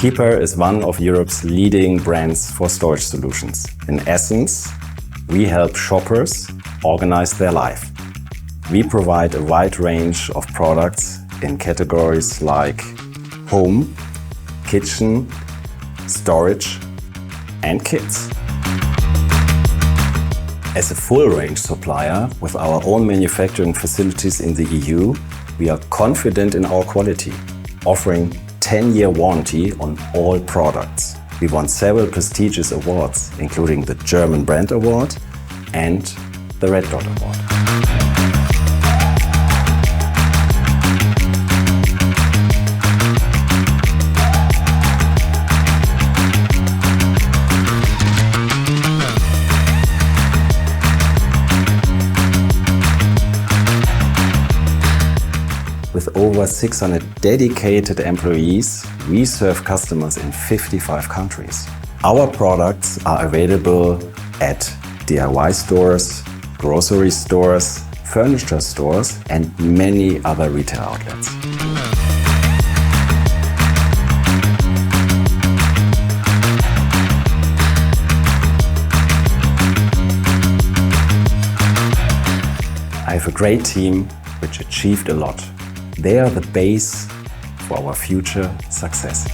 Keeper is one of Europe's leading brands for storage solutions. In essence, we help shoppers organize their life. We provide a wide range of products in categories like home, kitchen, storage and kids. As a full-range supplier with our own manufacturing facilities in the EU, we are confident in our quality, offering 10-year warranty on all products. We won several prestigious awards, including the German Brand Award and the Red Dot Award. With over 600 dedicated employees, we serve customers in 55 countries. Our products are available at DIY stores, grocery stores, furniture stores and many other retail outlets. I have a great team which achieved a lot. They are the base for our future success.